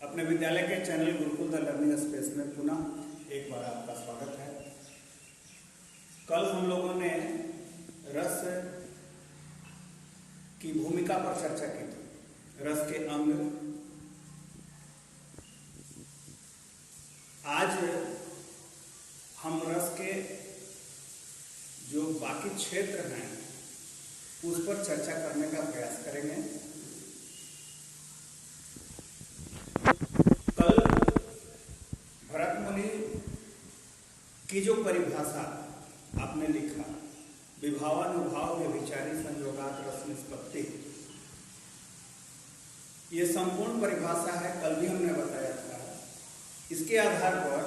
अपने विद्यालय के channel Gurukul the learning space में पुनः एक बार आपका स्वागत है। कल हम लोगों ने रस की भूमिका पर चर्चा की थी, रस के अंग। आज हम रस के जो बाकी क्षेत्र हैं उस पर चर्चा करने का प्रयास करेंगे। कल भरत मुनि की जो परिभाषा आपने लिखा, विभावानुभाव व्यभिचारी संयोगात रस निष्पत्ति, ये संपूर्ण परिभाषा है। कल भी हमने बताया था। इसके आधार पर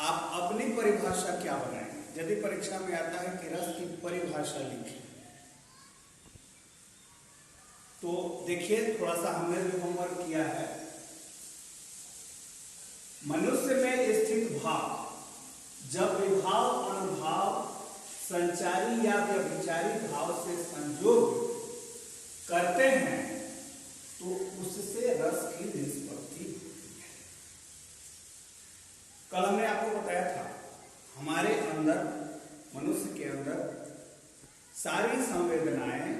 आप अपनी परिभाषा क्या बनाएंगे। यदि परीक्षा में आता है कि रस की परिभाषा लिखें, तो देखिए थोड़ा सा हमने भी होमवर्क किया है। मनुष्य में स्थित भाव जब विभाव अनुभाव संचारी या व्यभिचारी भाव से संयोग करते हैं तो उससे रस की निष्पत्ति होती है। कल हमने आपको बताया था, हमारे अंदर, मनुष्य के अंदर सारी संवेदनाएं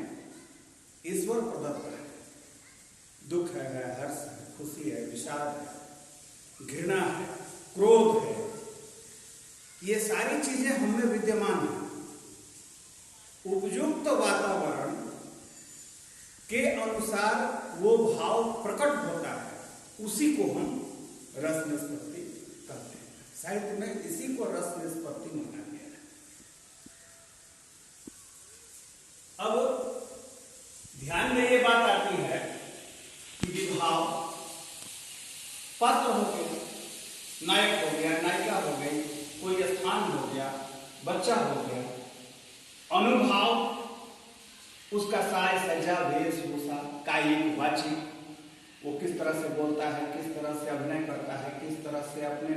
ईश्वर प्रदत्त है। दुख है, हर्ष है, खुशी है, विषाद है, घृणा है, क्रोध है, ये सारी चीजें हमें विद्यमान हैं। उपयुक्त वातावरण के अनुसार वो भाव प्रकट होता है, उसी को हम रस निष्पत्ति कहते हैं। साहित्य में इसी को रस निष्पत्ति माना गया है। अब ध्यान में ये बात आती है कि विभाव पात्र हो गया, नायक हो गया, नायिका हो गई, कोई स्थान हो गया, बच्चा हो गया। अनुभाव उसका साज सज्जा वेशभूषा कायिक वाचिक, वो किस तरह से बोलता है, किस तरह से अभिनय करता है, किस तरह से अपने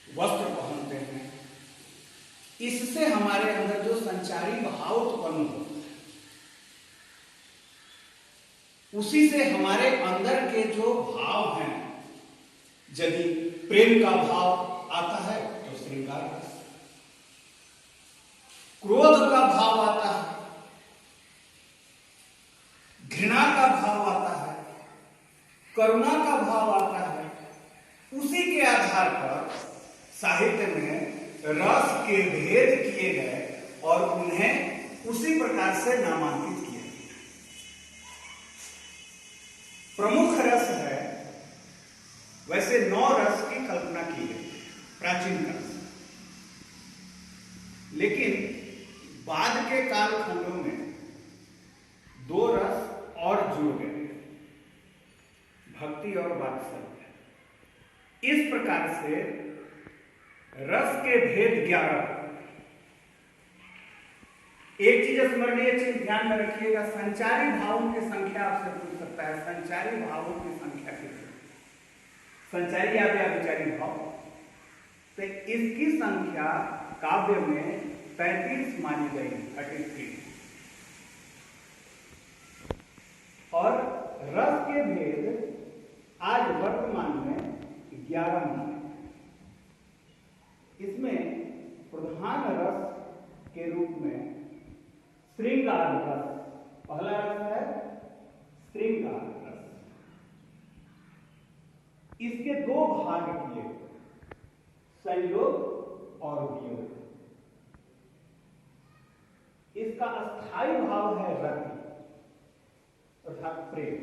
वस्त्र पहनते हैं, इससे हमारे अंदर जो संचारी भाव उत्पन्न होता है, उसी से हमारे अंदर के जो भाव हैं, यदि प्रेम का भाव आता है तो श्रृंगार रस, क्रोध का भाव आता है, घृणा का भाव आता है, करुणा का भाव आता है, उसी के आधार पर साहित्य में रस के भेद किए गए और उन्हें उसी प्रकार से नामांकित किया गया। प्रमुख रस है, वैसे 9 रस की कल्पना की गई प्राचीन काल से, लेकिन बाद के कालखंडों में 2 रस और जुड़ गए, भक्ति और वात्सल्य। इस प्रकार से रस के भेद 11। एक चीज स्मरणीय चीज ध्यान में रखिएगा, संचारी भावों की संख्या आपसे पूछ सकता है, संचारी भावों की संख्या कितनी, संचारी या व्यभिचारी भाव। तो इसकी संख्या काव्य में 35 मानी गई, 33। और रस के भेद आज वर्तमान में 11 माने। इसमें प्रधान रस के रूप में श्रृंगार रस, पहला रस है श्रृंगार रस। इसके 2 भाग किए, संयोग और वियोग। इसका अस्थाई भाव है रति अर्थात प्रेम।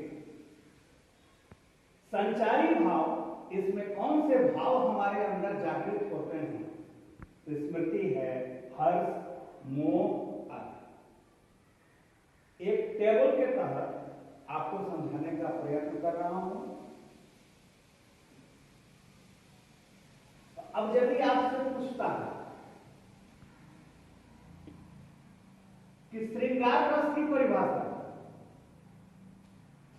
संचारी भाव, इसमें कौन से भाव हमारे अंदर जागृत होते हैं? तो स्मृति है, हर्ष, मोह आदि। एक टेबल के तहत आपको समझाने का प्रयत्न कर रहा हूं। अब यदि आपसे पूछता है कि श्रृंगार रस की परिभाषा,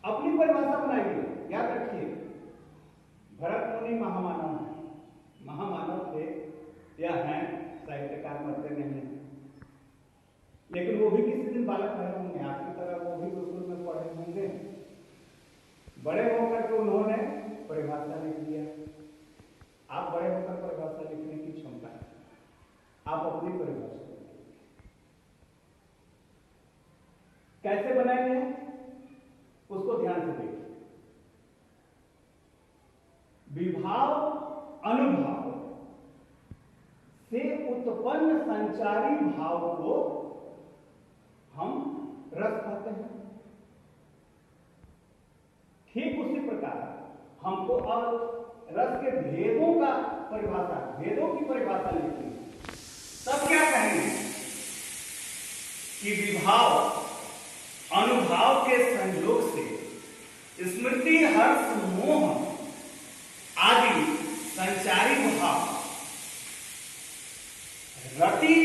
अपनी परिभाषा बनाइए। याद रखिए, भरत मुनि महामानव हैं, महामानव थे या हैं, साहित्यकार मरते नहीं हैं, लेकिन वो भी किसी दिन बालक रहे होंगे, आपकी तरह वो भी गुरुकुल में पढ़े होंगे। बड़े होकर के उन्होंने परिभाषा लिख दिया। आप बड़े होकर परिभाषा लिखने की क्षमता है, आप अपनी परिभाषा कैसे बनाएंगे उसको ध्यान से देखिए। विभाव अनुभाव से उत्पन्न संचारी भाव को हम रस कहते हैं। ठीक उसी प्रकार हमको अब रस के भेदों का परिभाषा, भेदों की परिभाषा लिखनी है। तब क्या कहेंगे कि विभाव अनुभाव के संयोग से स्मृति, हर्ष, मोह आदि संचारी भाव रति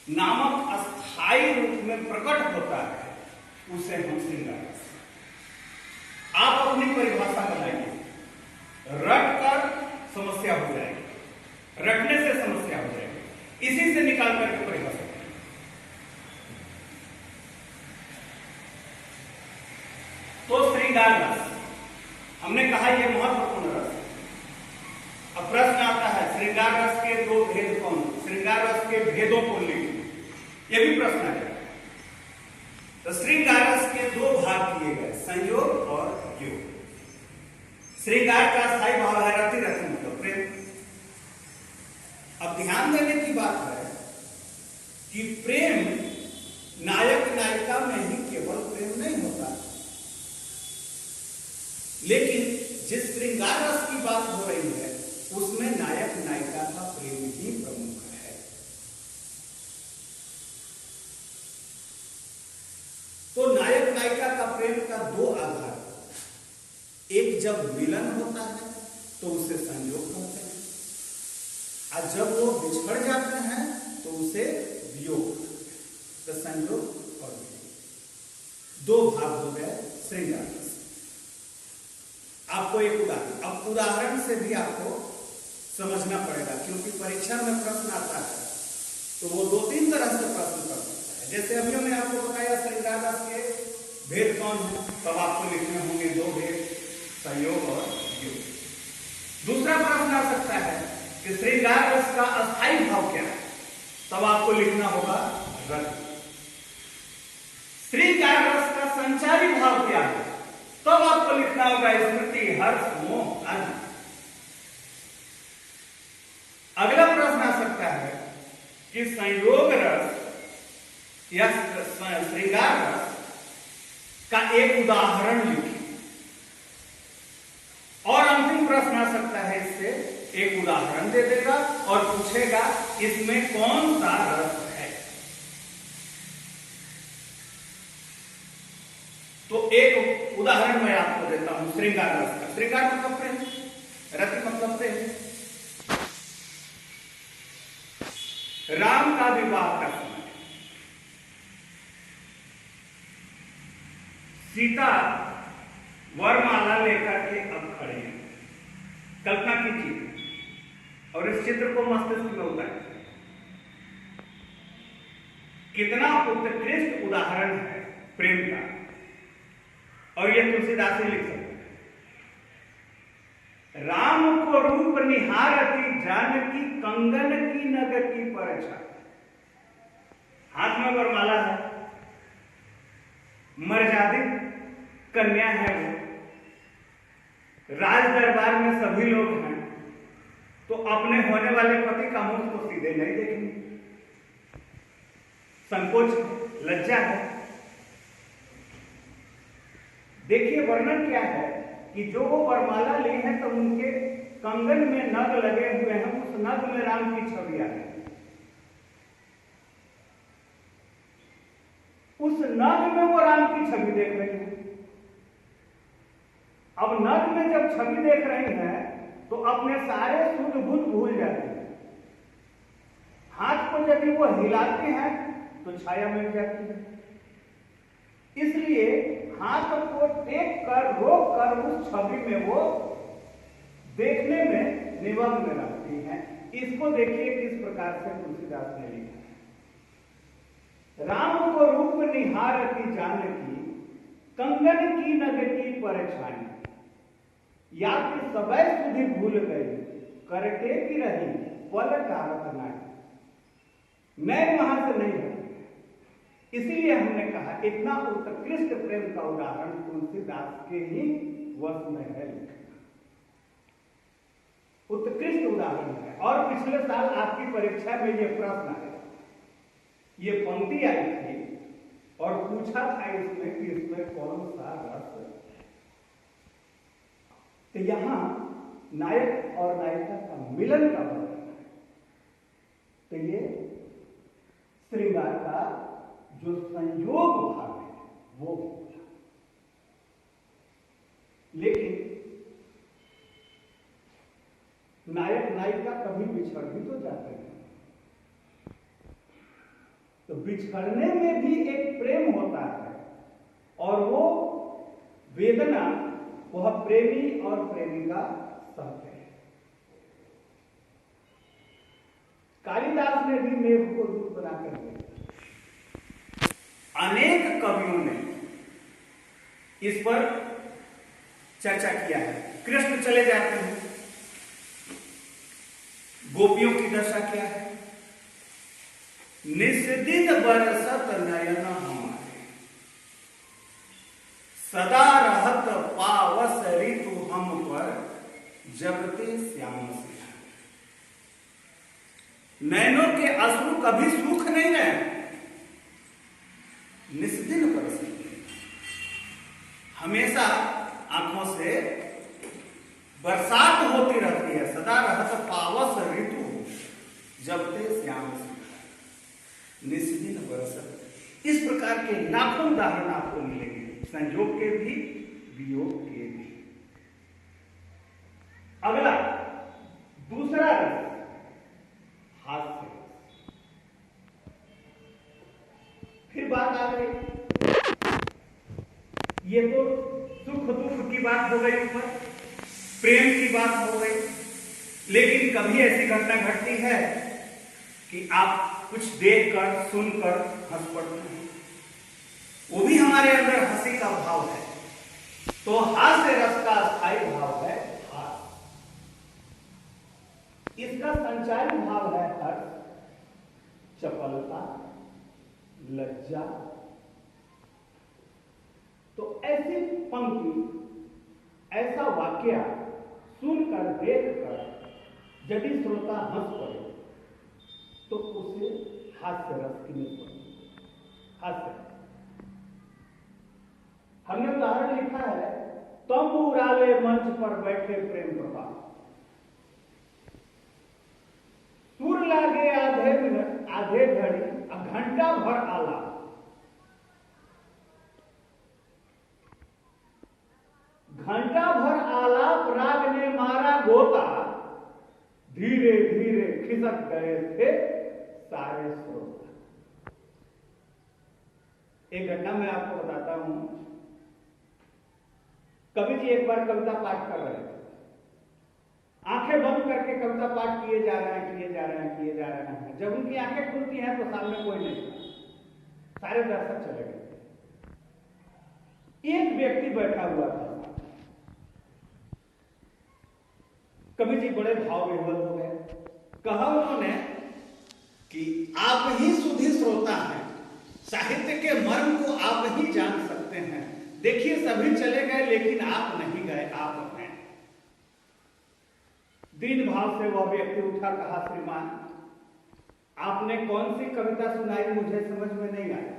नामक अस्थायी रूप में प्रकट होता है, उसे हम श्रृंगार रस। आप अपनी परिभाषा बनाइए, रट कर समस्या हो जाएगी, रटने से समस्या हो जाएगी, इसी से निकाल करके परिभाषा। तो श्रृंगार रस हमने कहा यह महत्वपूर्ण रस। अब प्रश्न आता है श्रृंगार रस के दो भेद कौन? श्रृंगार रस के भेदों को लिखिए, यह भी प्रश्न है। तो श्रृंगार रस के दो भाग किए गए, संयोग और योग। श्रृंगार का स्थायी भाव है रति, रति मतलब प्रेम। अब ध्यान देने की बात है कि प्रेम नायक नायिका में ही केवल प्रेम नहीं होता, लेकिन जिस श्रृंगार रस की बात हो रही है उसमें नायक नायिका का प्रेम ही प्रमुख है। तो नायक नायिका का प्रेम का दो आधार, एक जब मिलन होता है तो उसे संयोग कहते हैं, और जब वो बिछड़ जाते हैं तो उसे वियोग कहते हैं। तो संयोग और वियोग दो भाग हो गए श्रृंगार रस। आपको एक उदाहरण, अब उदाहरण से भी आपको समझना पड़ेगा, क्योंकि परीक्षा में प्रश्न आता है तो वो दो तीन तरह से प्रश्न कर सकता है। जैसे अभी मैंने आपको बताया श्रृंगार रस के भेद कौन है, तब आपको लिखने होंगे दो भेद, संयोग और योग। दूसरा प्रश्न आ सकता है कि श्रृंगार रस का अस्थायी भाव क्या है, तब आपको लिखना होगा रति। श्रृंगार रस का संचारी भाव क्या है, तब आपको लिखना होगा स्मृति, हर्ष, मोह आदि। अगला प्रश्न आ सकता है कि संयोग रस या श्रृंगार रस का एक उदाहरण लिखिए। और अंतिम प्रश्न आ सकता है इससे एक उदाहरण दे देगा और पूछेगा इसमें कौन सा रस है। तो एक उदाहरण मैं आपको देता हूं श्रृंगार रस का। श्रृंगार मतलब प्रेम, रति मतलब प्रेम। राम का विवाह का समय सीता वरमाला लेकर के अब खड़े हैं। कल्पना कीजिए और इस चित्र को मस्तिष्क में उतारिए। कितना उत्कृष्ट उदाहरण है प्रेम का, और यह तुलसीदास ही लिख सकते हैं। राम को रूप निहारती जानकी, कंगन की नगती परछा। हाथ में वरमाला है, मर्यादित कन्या है वो, राज दरबार में सभी लोग हैं, तो अपने होने वाले पति का मुख तो सीधे नहीं देखेंगे, संकोच, लज्जा है। देखिए वर्णन क्या है कि जो वो वरमाला ली है तो उनके कंगन में नग लगे हुए हैं, उस नग में राम की छवि आ गई। उस नग में वो राम की छवि देख रही है। अब नग में जब छवि देख रही हैं तो अपने सारे सुध बुध भूल जाती है। हाथ को यदि वो हिलाते हैं तो छाया मिल जाती है, इसलिए हाथ को टेक कर, रोक कर उस छवि में वो देखने में निमग्न रहती हैं। इसको देखिए किस प्रकार से तुलसीदास ने लिखा। राम को रूप निहारती जानकी, कंगन की नगटी परेशानी, या कि सबय सुधि भूल गई, करटे की रही पल कारत नाटी। नए वहां से नहीं है। इसीलिए हमने कहा इतना उत्कृष्ट प्रेम का उदाहरण तुलसीदास के ही वश में है। उत्कृष्ट उदाहरण है। और पिछले साल आपकी परीक्षा में यह प्रश्न आया, ये पंक्ति आई थी और पूछा था इसमें कि इसमें कौन सा रस है। तो यहां नायक और नायिका का मिलन का वर्णन है। तो ये श्रृंगार का जो संयोग भाव है वो होगा। लेकिन नायक नायिका कभी बिछड़ भी तो जाते हैं, तो बिछड़ने में भी एक प्रेम होता है और वो वेदना वह प्रेमी और प्रेमिका सहते हैं। कालिदास ने भी मेघ को दूत बनाकर दिया। अनेक कवियों ने इस पर चर्चा किया है। कृष्ण चले जाते हैं, गोपियों की दशा क्या है? निस्दिन बरसत नयन हमारे, सदा रहत पावस ऋतु हम पर, जगते श्याम सिंह। नैनों के अश्रु कभी सूख नहीं रहे, निस्दिन बरसते, हमेशा आंखों से बरसात होती रहती है। सदा रहत पावस ऋतु जबते श्याम सिंह, निस्दिन बरसत। इस प्रकार के लाखों उदाहरण आपको मिलेंगे, संयोग के भी वियोग के भी। अगला दूसरा रस हास्य। फिर बात आ गई, ये तो सुख दुख की बात हो गई, ऊपर प्रेम की बात हो गई। लेकिन कभी ऐसी घटना घटती है कि आप कुछ देखकर सुनकर हंस पड़ते हैं, वो भी हमारे अंदर हंसी का भाव है। तो हास्य रस का स्थायी भाव है हास्य। इसका संचारी भाव है हर्ष, चपलता, लज्जा। तो ऐसी पंक्ति, ऐसा वाक्य सुनकर देखकर यदि श्रोता हंस पड़े तो उसे हास्य रस की निस्बत। हास्य हमने उदाहरण लिखा है, तंबू उड़ाले मंच पर बैठे प्रेम प्रभाव, सुर लागे आधे घड़ी घंटा भर आला, घंटा भर आलाप राग ने मारा गोता, धीरे धीरे खिसक गए थे सारे श्रोता। एक घटना मैं आपको बताता हूं। कवि जी एक बार कविता पाठ कर रहे थे, आंखें बंद करके कविता पाठ किए जा रहे हैं, किए जा रहे हैं, किए जा रहे हैं। जब उनकी आंखें खुलती हैं तो सामने कोई नहीं था, सारे दर्शक चले गए। एक व्यक्ति बैठा हुआ था। कवि जी बड़े भाव विह्वल हो गए। कहा उन्होंने कि आप ही सुधी श्रोता हैं, साहित्य के मर्म को आप ही जान सकते हैं। देखिए सभी चले गए लेकिन आप नहीं गए, आप हैं। दीन भाव से वह व्यक्ति उठा, कहा श्रीमान आपने कौन सी कविता सुनाई, मुझे समझ में नहीं आया।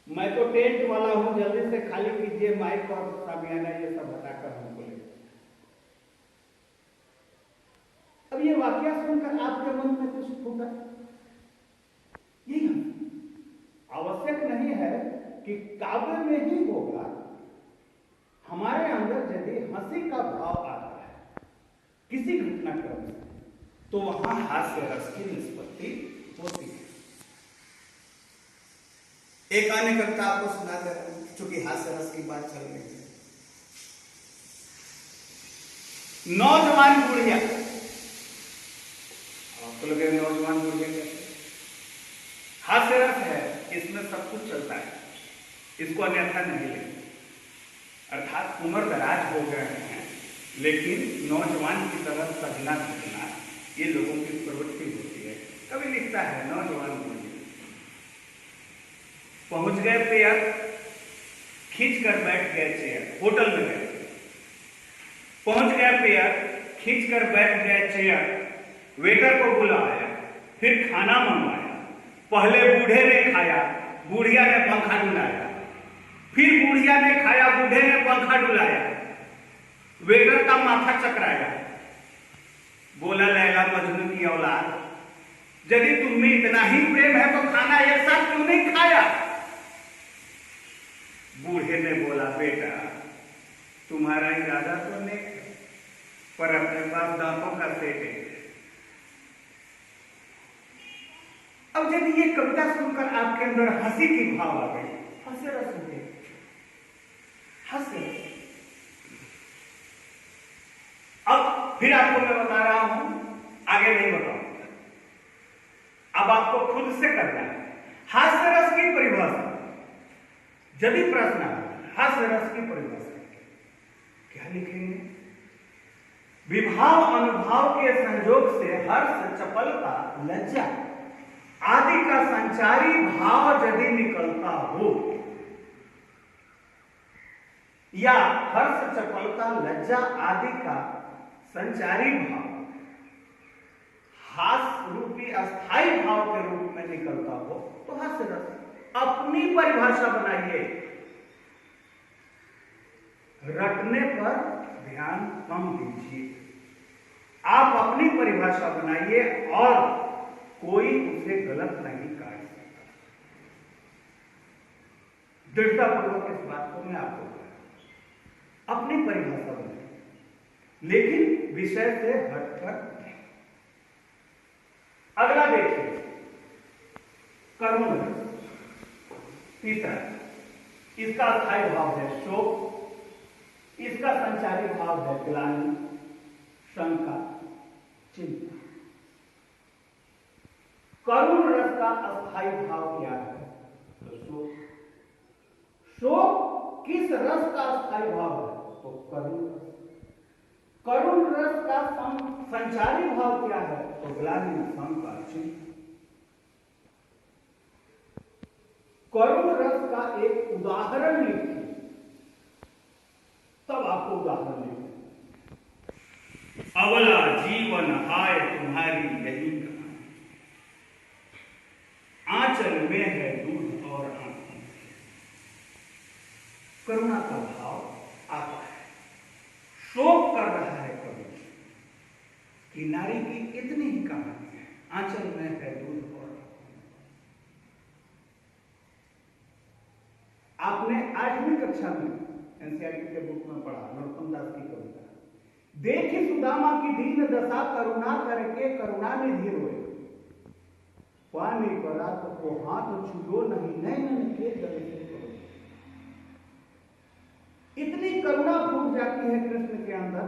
मैं तो टेंट वाला हूं, जल्दी से खाली कीजिए माइक और सामियाना ये सब हटाकर हमको ले। अब ये वाक्य सुनकर आपके मन में कुछ फूटा। ये आवश्यक नहीं है कि काव्य में ही होगा। हमारे अंदर यदि हंसी का भाव आता है किसी घटनाक्रम में, तो वहां हास्य रस की निष्पत्ति होती है। एक अन्य कविता आपको सुनाते हैं, चूंकि हास्य रस की बात चल रही है। नौजवान बुढ़िया, आपको लगे नौजवान बुढ़िया कैसे? हास्य रस है, इसमें सब कुछ चलता है। इसको अन्यथा नहीं लेंगे। अर्थात उम्र दराज हो गए हैं लेकिन नौजवान की तरह सजना धजना ये लोगों की प्रवृत्ति होती है। कभी लिखता है नौजवान बोलिए, पहुंच गए पेयर, खींच कर बैठ गए चेयर, होटल में गए, पहुंच गए पेयर, खींच कर बैठ गए चेयर, वेटर को बुलाया, फिर खाना मंगवाया, पहले बूढ़े ने खाया, बुढ़िया ने पंखा डुलाया, फिर बुढ़िया ने खाया, बूढ़े ने पंखा डुलाया, वेटर का माथा चकराया, बोला लैला मजनू की औलाद, यदि तुम में इतना ही प्रेम है तो खाना एक साथ क्यों नहीं खाया? बूढ़े ने बोला बेटा तुम्हारा इरादा तो नेक है पर अपने पास दांतों का सेट है। अब जब ये कविता सुनकर आपके अंदर हंसी की भाव आ गई, हंसे रस हो गए, हंसे। अब फिर आपको मैं बता रहा हूं, आगे नहीं बताऊंगा, अब आपको खुद से करना है। हास्य रस की परिभाषा, यदि प्रश्न हास्य रस की परिभाषा क्या लिखेंगे? विभाव अनुभाव के संयोग से हर्ष, चपलता, लज्जा आदि का संचारी भाव यदि निकलता हो, या हर्ष, चपलता, लज्जा आदि का संचारी भाव हास्य रूपी अस्थाई भाव के रूप में निकलता हो तो हास्य रस। अपनी परिभाषा बनाइए, रटने पर ध्यान कम दीजिए। आप अपनी परिभाषा बनाइए और कोई उसे गलत नहीं काट सकता। दृढ़तापूर्वक इस बात को मैं आपको बताऊं, अपनी परिभाषा बनाइए लेकिन विषय से हटकर। अगला देखिए, करुण रस, तीसरा, इसका अस्थायी भाव है शोक, इसका संचारी भाव है ग्लानि, शंका, चिंता। करुण रस का अस्थायी भाव क्या है? तो शोक। शोक किस रस का अस्थायी भाव है? तो करुण रस। करुण रस का संचारी भाव क्या है? तो ग्लानि, शंका, चिंता। करुण रस का एक उदाहरण लिखिए, तब आपको उदाहरण लिखिए। अबला जीवन हाय तुम्हारी यही कहानी, आंचल में है दूध और आंखों में। करुणा का भाव आता है, शोक कर रहा है कवि कि नारी की इतनी ही कहानी है, आंचल में है दूध और आंखों में। आपने 8वीं कक्षा में एनसीईआरटी के बुक में पढ़ा नरोत्तम दास की कविता, देखी सुदामा की दीन दशा, करुणा करके करुणा निधि रोए, पानी पड़ा तो हाथ छुओ नहीं, नैन के जल से करो। इतनी करुणा फूट जाती है कृष्ण के अंदर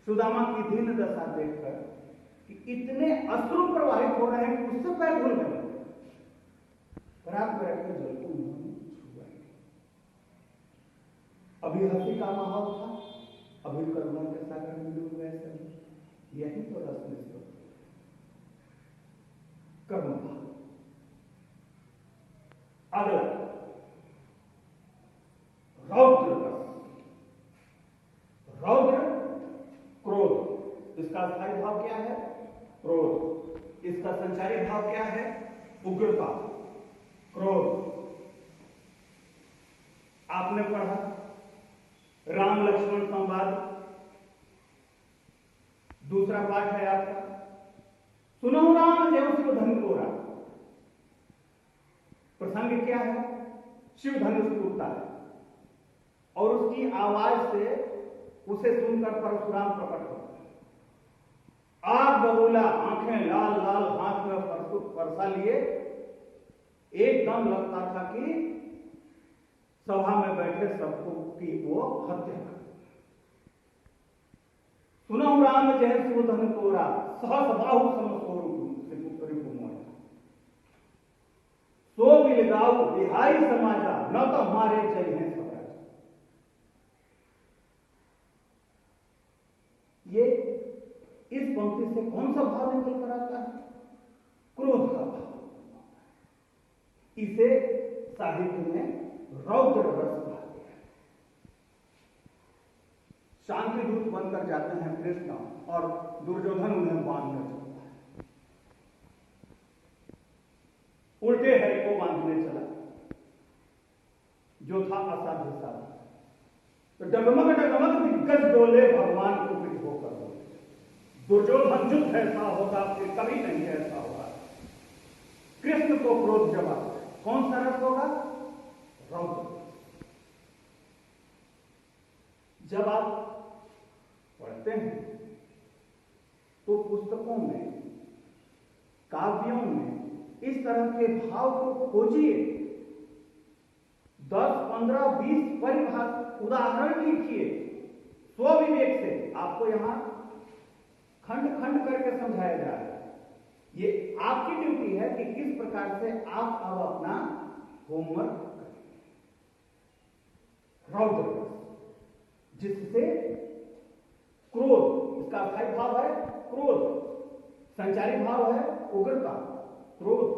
सुदामा की दीन दशा देखकर कि इतने अश्रु प्रवाहित हो रहे हैं कि उससे पैर धुल गए, पर आप बैठकर जल को उन्होंने छुआ। अभी हंसी का माहौल था, अभी करुणा के सागर में डूब गए सभी। यही तो रस में करुणा। अगला रौद्र रस, रौद्र क्रोध, इसका अस्थायी भाव क्या है? क्रोध। इसका संचारी भाव क्या है? उग्रता, क्रोध। आपने पढ़ा राम लक्ष्मण संवाद, दूसरा पाठ है आपका, सुनो राम जय शिव धन कोरा। प्रसंग क्या है? शिव धनुष टूटता है और उसकी आवाज से उसे सुनकर परशुराम प्रकट होता है। आग बबूला, आंखें लाल लाल, हाथ में परसा लिए, एकदम लगता था कि सभा में बैठे सबको की वो हत्या कर। सुनो राम जय शिव धन कोरा, सहस बाहु समसोरु सो बिलगाऊ बिहारी समाजा, न तो हमारे जय हैं सब राजा। ये इस पंक्ति से कौन सा भाव निकल कर आता है? क्रोध का भाव। इसे साहित्य में रौद्र रस कहा गया है। शांति दूत बनकर जाते हैं कृष्ण और दुर्योधन उन्हें बांधने चलता है। उल्टे हरि को बांधने चला, जो था असाध्य साध्य। तो डगमग डगमग दिग्गज डोले, भगवान को कुपित होकर बोले, दुर्योधन युद्ध ऐसा होगा फिर कभी नहीं ऐसा होगा। कृष्ण को क्रोध जब आता है, कौन सा रस होगा? रौद्र। जब आप पढ़ते हैं तो पुस्तकों में, काव्यों में इस तरह के भाव को खोजिए। 10, 15, 20 परिभाषा उदाहरण लिखिए स्वविवेक से। आपको यहां खंड खंड करके समझाया जा रहा है। ये आपकी ड्यूटी है कि किस प्रकार से आप अब अपना होमवर्क करें। रौद्र, जिससे क्रोध, इसका अस्थायी भाव है क्रोध, संचारी भाव है उग्रता, क्रोध।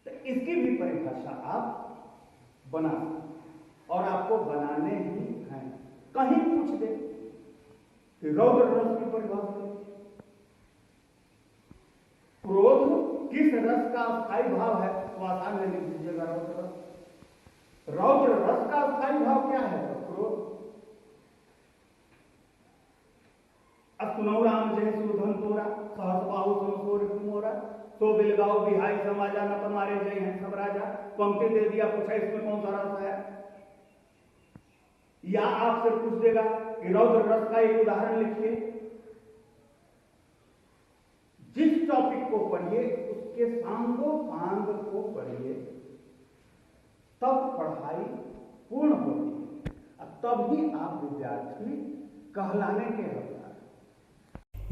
तो इसकी भी परिभाषा आप बना, और आपको बनाने ही हैं। कहीं पूछ दे कि रौद्र रस की परिभाषा, क्रोध किस रस का अस्थायी भाव है, तो आसान में लिख दीजिएगा रौद्र रस। रौद्र रस का अस्थायी भाव क्या है? तो क्रोध। सुनौ राम जय सुधन तोरा, सहस बाहु समसोर मोरा, तो बिलगाओ बिहाई समाजा, न तुम्हारे जय हैं सब राजा। पंक्ति दे दिया, पूछा इसमें कौन सा रस है? या आपसे पूछ देगा कि रौद्र रस का एक उदाहरण लिखिए। जिस टॉपिक को पढ़िए उसके सांगो पांग को पढ़िए, तब पढ़ाई पूर्ण होती है, तब ही आप विद्यार्थी कहलाने के हकदार।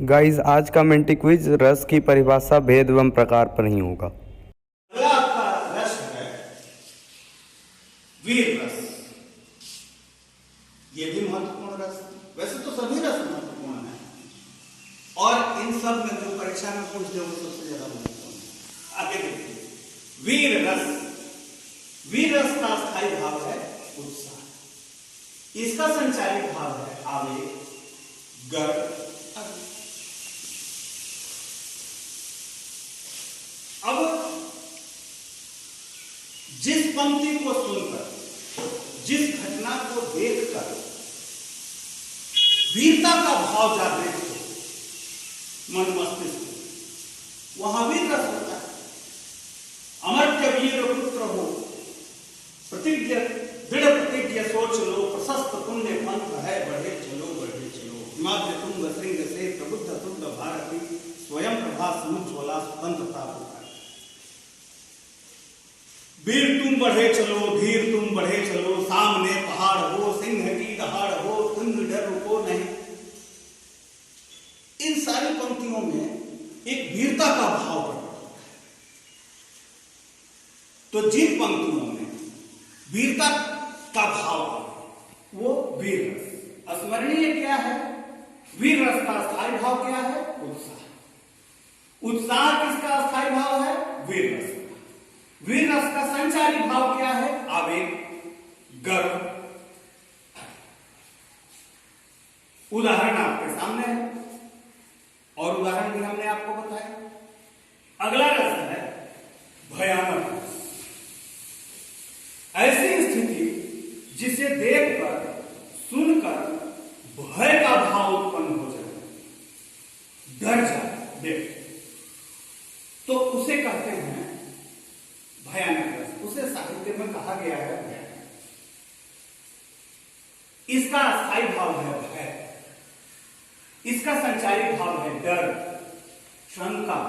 गाइस, आज का मेंटी क्विज रस की परिभाषा भेद एवं प्रकार पर नहीं होगा। अगला आपका रस है वीर रस। ये भी महत्वपूर्ण रस है। वैसे तो सभी रस महत्वपूर्ण है, और इन सब में जो परीक्षा में पूछ दे वो सबसे ज्यादा महत्वपूर्ण है। आगे देखिए, वीर रस। वीर रस का स्थायी भाव है उत्साह। इसका संचारी भाव है आवेग, गर्व, आदि। अब जिस पंक्ति को सुनकर, जिस घटना को देखकर वीरता का भाव जागृत हो मन मस्तिष्क, वहां वीर रस होता है। अमर्त्य वीर पुत्र हो, प्रतिज्ञा दृढ़ प्रतिज्ञा सोच लो, प्रशस्त पुण्य पंथ है, बढ़े चलो बढ़े चलो। हिमाद्रि तुंग श्रृंग से प्रबुद्ध तुंग भारती, स्वयं प्रभा समुज्ज्वला स्वतंत्रता होता। वीर तुम बढ़े चलो, धीर तुम बढ़े चलो, सामने पहाड़ हो, सिंह की दहाड़ हो, तुम डर रुको नहीं। इन सारी पंक्तियों में एक वीरता का भाव प्रकट होता है। तो जिन पंक्तियों में वीरता का भाव है वो वीर रस। स्मरणीय क्या है? वीर रस का स्थायी भाव क्या है? उत्साह। उत्साह किसका अस्थायी भाव है? वीर रस। वीर रस का संचारी भाव क्या है? आवेग, गर्व। उदाहरण आपके सामने है, और उदाहरण भी हमने आपको बताया। अगला रस है भयानक रस। ऐसी स्थिति जिसे देखकर, सुनकर भय का भाव उत्पन्न हो जाए, डर जाए देख, तो उसे कहते हैं भयानक रस। उसे साहित्य में कहा गया है भयानक। इसका अस्थायी भाव है भय, इसका संचारी भाव है डर, शंका,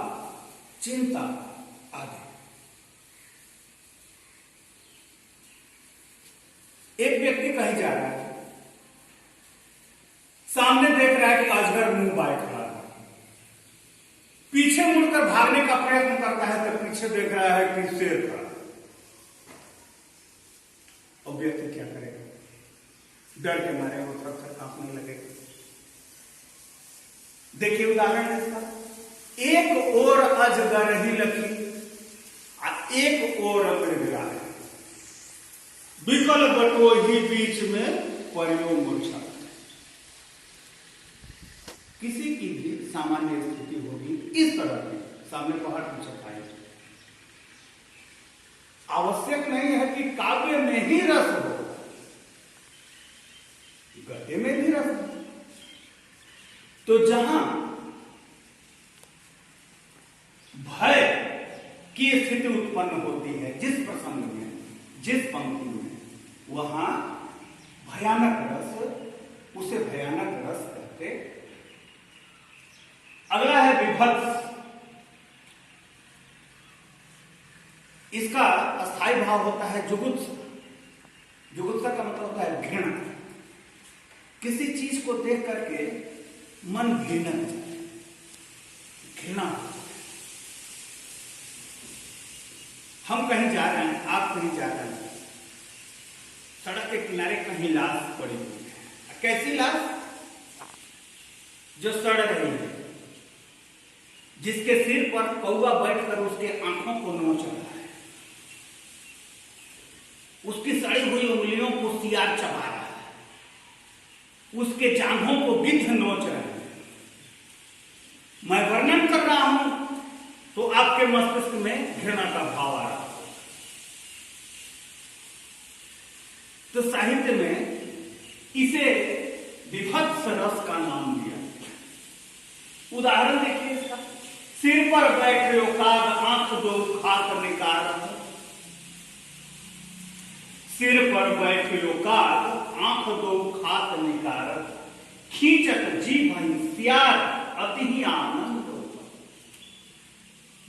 चिंता आदि। एक व्यक्ति कहीं जा रहा है, सामने देख रहा है कि अजगर मुंह बाए खड़ा है, पीछे मुड़कर भागने का प्रयत्न करता है तो पीछे देख रहा है कि शेर खड़ा। व्यक्ति क्या करेगा? डर के मारे वो थर-थर कांपने लगेगा। देखिए उदाहरण है इसका, एक ओर अजगर ही लकी, एक ओर मृगराज, विकल बटो ही बीच में परियो मूर्छा। किसी की भी सामान्य स्थिति होगी इस तरह की, सामने पहाड़ की चट्टाई, आवश्यक नहीं है कि काव्य में ही रस हो, गद्य में भी रस हो। तो जहां भय की स्थिति उत्पन्न होती है, जिस प्रसंग में, जिस पंक्ति में, वहां भयानक रस, उसे भयानक रस कहते। अगला है विभत्स। इसका अस्थायी भाव होता है जुगुप्सा। जुगुप्सा का मतलब होता है घृणा। किसी चीज को देख करके मन घृणित, घृणा। हम कहीं जा रहे हैं, आप कहीं जा रहे हैं, सड़क के किनारे कहीं लाश पड़ी हुई है। कैसी लाश? जो सड़ रही है, जिसके सिर पर कौवा बैठकर उसके आंखों को नोच रहा है, उसकी सड़ी हुई उंगलियों को सियार चबा रहा है, उसके जांघों को गिद्ध नोच रहे हैं। मैं वर्णन कर रहा हूं तो आपके मस्तिष्क में घृणा का भाव आ रहा है। तो साहित्य में इसे विभत्स रस का नाम दिया। उदाहरण देखिए इसका, सिर पर बैठे काग आंख दो खात निकार, सिर पर बैठे काग आंख दो खात निकार, खींचत जीभ सियार अति ही आनंद होता।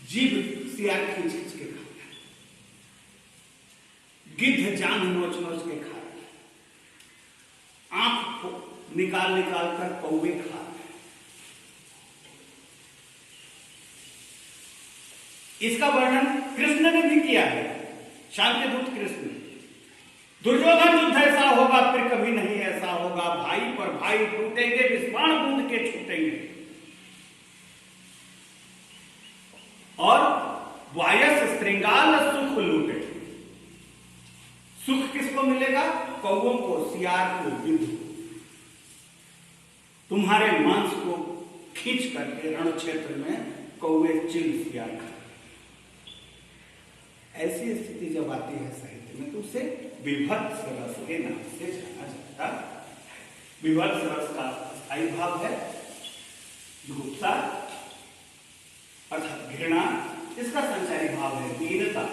जीभ सियार खींच खींच के खाता है, गिद्ध जान नोच नोच के खाता है, आंख निकाल निकाल कर कौवे खाते हैं। इसका वर्णन कृष्ण ने भी किया है, शांतिदूत कृष्ण। दुर्योधन युद्ध ऐसा होगा फिर कभी नहीं ऐसा होगा, भाई पर भाई टूटेंगे, विस्माण बूंद के छूटेंगे। और वायस श्रृंगाल सुख लूटे। सुख किसको मिलेगा? कौवों को, सियार को, गिद्ध को। तुम्हारे मांस को खींच करके रण क्षेत्र में कौवे चिल सियार खा। ऐसी स्थिति जब आती है साहित्य में तो उसे विभत्स रस के नाम से जाना जाता है। विभत्स रस का स्थायी भाव है जुगुप्सा अर्थात घृणा। इसका संचारी भाव है दीनता,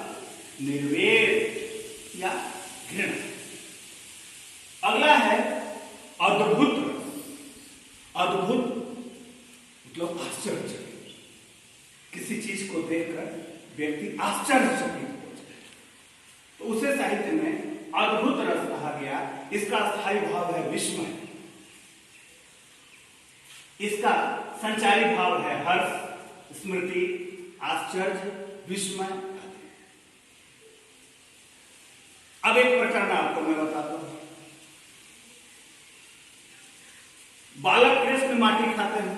निर्वेद या घृणा। अगला है अद्भुत रस। अद्भुत मतलब आश्चर्य। किसी चीज को देखकर व्यक्ति आश्चर्यचकित हो जाए तो उसे साहित्य में अद्भुत रस कहा गया। इसका स्थायी भाव है विस्मय। इसका संचारी भाव है हर्ष, स्मृति, आश्चर्य, विस्मय। अब एक प्रकरण आपको मैं बताता हूं। बालक कृष्ण माटी खाते हैं,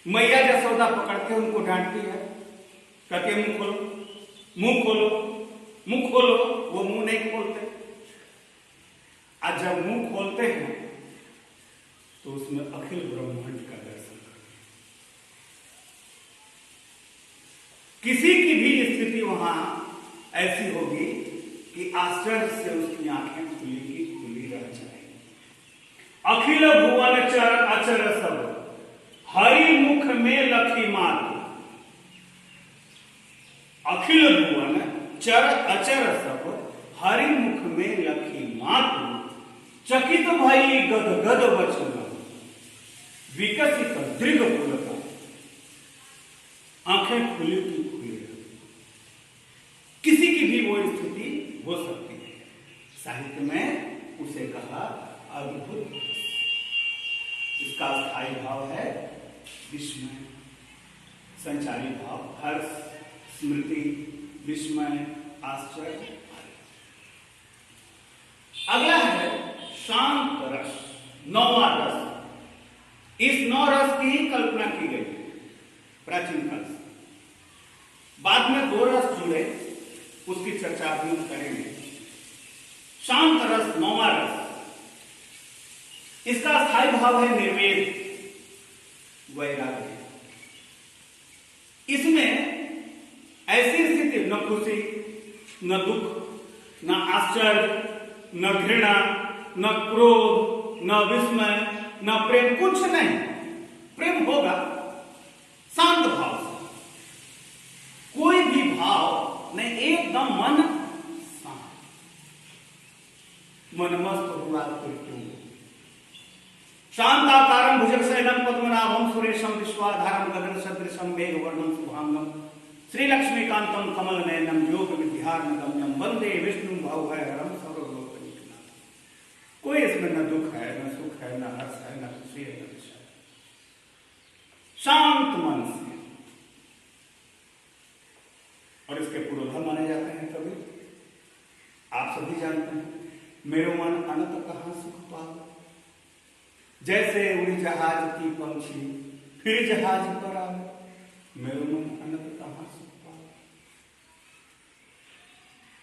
मैया यशोदा पकड़ के उनको डांटती है, कहते मुंह खोलो, मुंह खोलो, मुंह खोलो। वो मुंह नहीं खोलते। आज जब मुंह खोलते हैं तो उसमें अखिल ब्रह्मांड का दर्शन करते हैं। किसी की भी स्थिति वहां ऐसी होगी कि आश्चर्य से उसकी आंखें खुली की खुली रह जाएंगी। अखिल भुवन चर अचर सब हरि मुख में लखी मात। अखिल भुवन चर अचर सब हरि मुख में लखी मात। चकित भई गद गद वचन विकसित दृढ़ पुलका। आंखें खुली की खुली। किसी की भी वो स्थिति हो सकती है। साहित्य में उसे कहा अद्भुत। इसका स्थायी भाव है विस्मय, संचारी भाव हर्ष, स्मृति, विस्मय, आश्चर्य। अगला है शांत रस, नौवां रस। इस 9 रस की ही कल्पना की गई प्राचीन काल से। बाद में 2 रस जुड़े, उसकी चर्चा भी हम करेंगे। शांत रस, नौवां रस, इसका स्थायी भाव है निर्वेद, वैराग्य। इसमें ऐसी स्थिति, न खुशी, न दुख, न आश्चर्य, न घृणा, न क्रोध, न विस्मय, न प्रेम, कुछ नहीं। प्रेम होगा शांत भाव से, कोई भी भाव नहीं, एकदम मन शांत। मनमस्त हुआ फिर क्यों। शांताकारं भुजगशयनं पद्मनाभं सुरेशं विश्वाधारं गगन सदृशं मेघवर्णं शुभांगं श्रीलक्ष्मीकांतं कमलनयनं योग विद्यार्णगम्यं वंदे विष्णुं भवभयहरं सर्वलोकैकनाथं। कोई इसमें न दुख है, न सुख है, न हर्ष है, न खुशी है, न विषय है। शांत मन से। और इसके पुरोधा माने जाते हैं कवि, आप सभी जानते हैं। मेरो मन अनंत कहां सुख पावे, जैसे उड़ी जहाज की पंछी फिर जहाज पर आवे, मेरो मन अनंत कहां सुख पावे।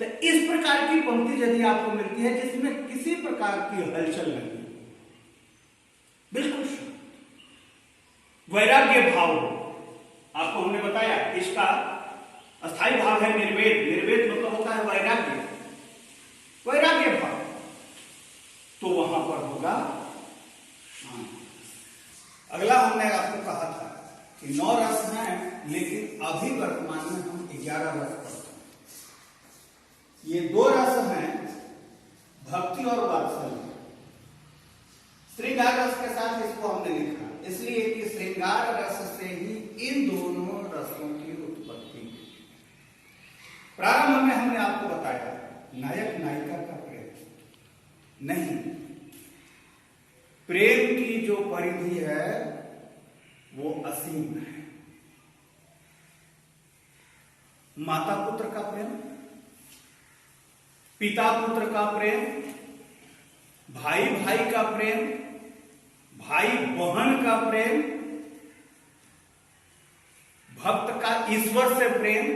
तो इस प्रकार की पंक्ति यदि आपको मिलती है जिसमें किसी प्रकार की हलचल नहीं, बिल्कुल वैराग्य भाव हो। आपको हमने बताया इसका अस्थायी भाव है निर्वेद। निर्वेद मतलब होता है वैराग्य, वैराग्य भाव। तो वहां पर होगा शांत। अगला हमने आपको कहा था कि 9 रस हैं, लेकिन अभी वर्तमान में हम 11 रस पढ़ते हैं। ये 2 रस हैं, भक्ति और वात्सल्य। श्रृंगार रस के साथ इसको हमने लिखा इसलिए कि श्रृंगार रस से ही इन दोनों रसों की उत्पत्ति। प्रारंभ में हमने आपको बताया नायक नायिका का प्रेम नहीं, प्रेम की जो परिधि है वो असीम है। माता पुत्र का प्रेम, पिता पुत्र का प्रेम, भाई भाई का प्रेम, भाई बहन का प्रेम, भक्त का ईश्वर से प्रेम,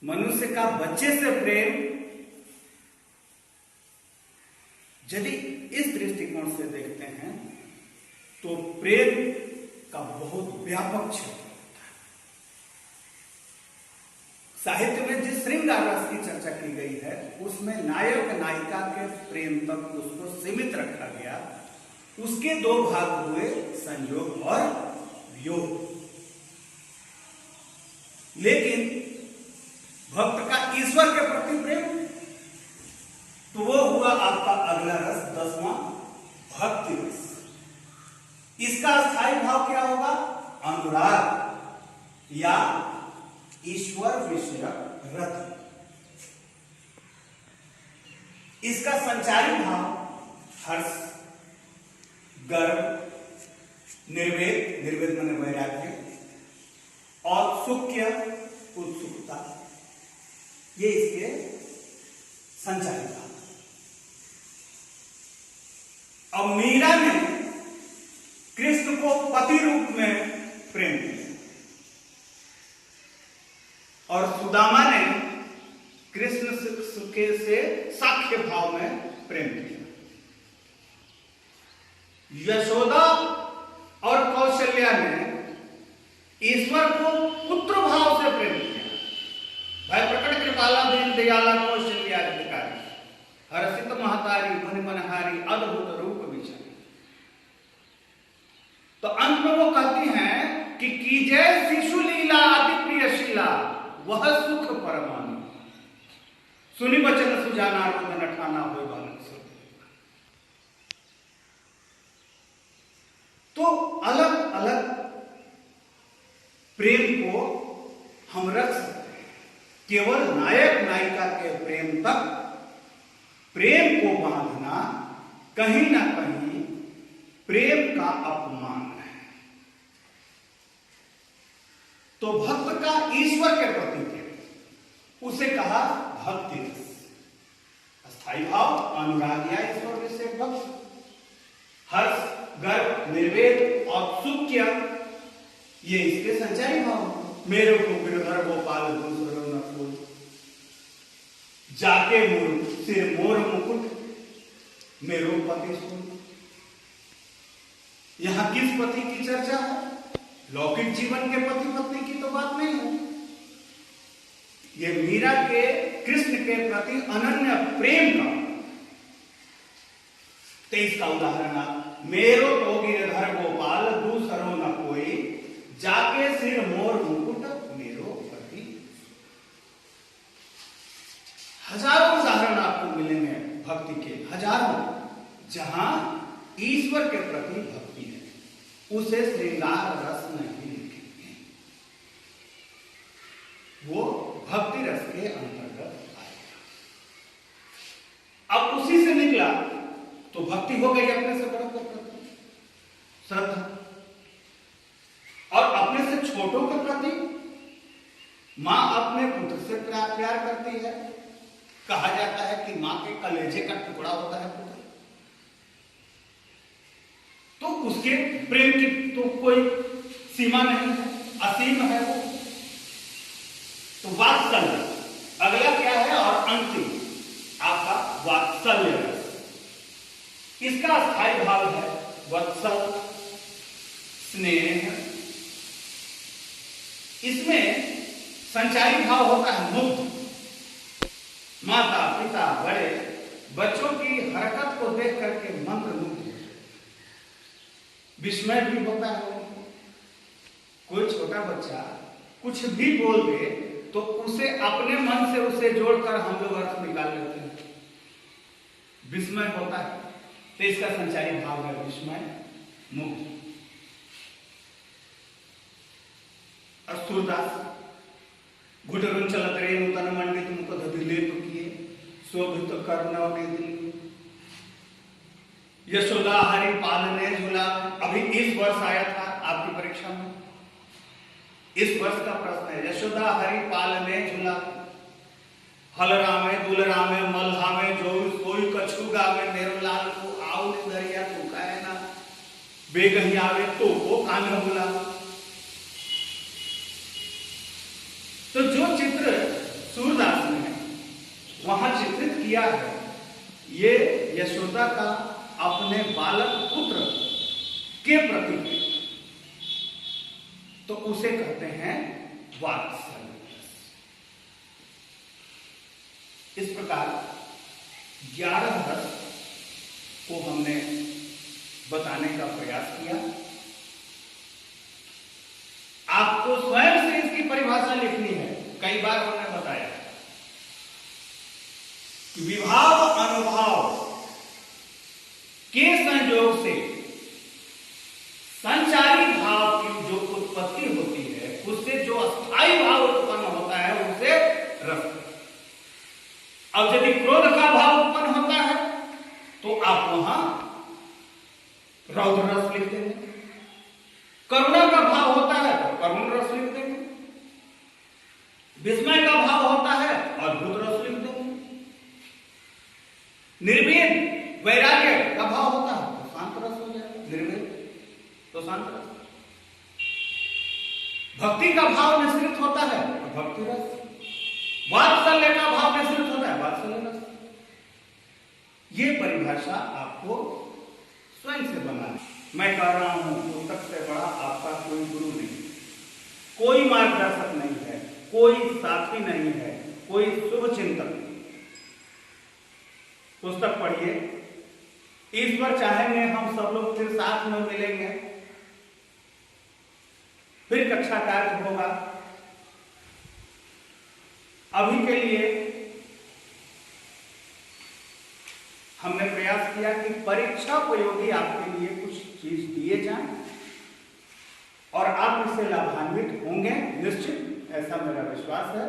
मनुष्य का बच्चे से प्रेम। यदि इस दृष्टिकोण से देखते हैं तो प्रेम का बहुत व्यापक क्षेत्र होता है। साहित्य में जिस श्रृंगार रस की चर्चा की गई है उसमें नायक नायिका के प्रेम तक उसको सीमित रखा गया। उसके 2 भाग हुए, संयोग और वियोग। लेकिन भक्त का ईश्वर के प्रति प्रेम, तो वो हुआ आपका अगला रस, 10वां भक्ति रस। इसका स्थायी भाव क्या होगा? अनुराग या ईश्वर विषयक रति। इसका संचारी भाव हर्ष, गर्व, निर्वेद, निर्वेद माने वैराग्य, और सुख्य, उत्सुकता, ये इसके संचारी भाव। अब मीरा ने कृष्ण को पति रूप में प्रेम किया और सुदामा ने कृष्ण के से साख्य भाव में प्रेम किया। यशोदा और कौशल्या ने ईश्वर को पुत्र भाव से प्रेम किया। भाई प्रकट कृपाला दीन दयाला कौशल्या अधिकारी, हर्षित महतारी मन मनहारी अद्भुत रूप विचारी। तो अंत में वो कहती हैं कि कीजय शिशु लीला अति प्रियशीला, वह सुख परमानु, सुनि बचन सुजाना रोदन ठाना होय बालक सो। तो अलग अलग प्रेम को हम रख सकते हैं। केवल नायक नायिका के प्रेम तक प्रेम को बांधना कहीं ना कहीं प्रेम का अपमान है। तो भक्त का ईश्वर के प्रति प्रेम, उसे कहा भक्ति रस। अस्थाई भाव, अनुराग या ईश्वर विषय भक्ति, हर्ष, गर्व, निर्वेद और सुख्य, ये इसके संचारी भाव। मेरे को गिरधर गोपाल दूसरो न कोई, जाके मोर सिर मोर मुकुट, मेरो पति सुन। यहां किस पति की चर्चा है? लौकिक जीवन के पति पत्नी की तो बात नहीं है। ये मीरा के कृष्ण के प्रति अनन्य प्रेम का 23 का उदाहरण है। मेरो तो गिरधर गोपाल दूसरो न कोई, जाके सिर मोर मुकुट, मेरो पति। हजारों उदाहरण आपको मिलेंगे भक्ति के, हजारों, जहां ईश्वर के प्रति भक्ति है, उसे श्रृंगार रस नहीं लिखेंगे, वो भक्ति रस के अंतर्गत आएगा। अब उसी से निकला तो भक्ति हो गई अपने से बड़ों के प्रति श्रद्धा, और अपने से छोटों के प्रति मां अपने पुत्र से प्यार करती है। कहा जाता है कि मां के कलेजे का टुकड़ा होता है पुत्र, तो उसके प्रेम की तो कोई सीमा नहीं है, असीम है वो। तो वात्सल्य अगला क्या है, और अंतिम आपका वात्सल्य रस। इसका स्थायी भाव है वत्सल, स्नेह। इसमें संचारी भाव होता है मुग्ध। माता पिता बड़े बच्चों की हरकत को देख करके मंत्र मुग्ध, विस्मय भी होता है। कोई छोटा बच्चा कुछ भी बोल दे तो उसे अपने मन से उसे जोड़कर हम लोग अर्थ निकाल लेते हैं, विस्मय होता है। तो इसका संचारी भाव है विस्मय, मुग्ध। और सूरदास घुटरुन चलत रे नूतन मंडित मुख धदिलेप किए, शोभित कर्ण निधि, यशोदा हरि पालने झूला। अभी इस वर्ष आया था आपकी परीक्षा में, इस वर्ष का प्रश्न है, यशोदा हरि पालने झूला, हल रामे दुल रामे मल्हामे जो सोई कछु गावे, मेरो लाल को आओ दरिया तो काहे ना, बेगही आवे तो वो कान बुला। तो जो चित्र सूरदास ने वहां चित्रित किया है, ये यशोदा का अपने बालक पुत्र के प्रति, तो उसे कहते हैं वात्सल्य। इस प्रकार 11 रस को हमने बताने का प्रयास किया। आपको स्वयं से इसकी परिभाषा लिखनी है। कई बार हमने बताया कि विभाव अनुभाव के संयोग से संचारी भाव की जो उत्पत्ति होती है, उससे जो अस्थायी भाव उत्पन्न होता है, उसे रस। अब यदि क्रोध का भाव उत्पन्न होता है तो आप वहां रौद्र रस लिख देंगे, करुणा का भाव होता है तो करुण रस लिख देंगे, विस्मय का भाव होता है अद्भुत रस लिख देंगे, निर्वेद वैराग्य का भाव होता है तो शांत रस हो जाएगा, निर्वेद तो शांत रस। भक्ति का भाव निश्चित होता है तो भक्ति रस, वात्सल्य का भाव निश्चित होता है वात्सल्य रस। ये परिभाषा आपको स्वयं से बनानी। मैं कह रहा हूं पुस्तक से बड़ा आपका कोई गुरु नहीं, कोई मार्गदर्शक नहीं है, कोई साथी नहीं है, कोई शुभ चिंतक नहीं। पुस्तक पढ़िए, ईश्वर चाहेंगे हम सब लोग फिर साथ में मिलेंगे, फिर कक्षा कार्य होगा। अभी के लिए हमने प्रयास किया कि परीक्षा उपयोगी आपके लिए कुछ चीज दिए जाएं और आप इससे लाभान्वित होंगे, निश्चित ऐसा मेरा विश्वास है।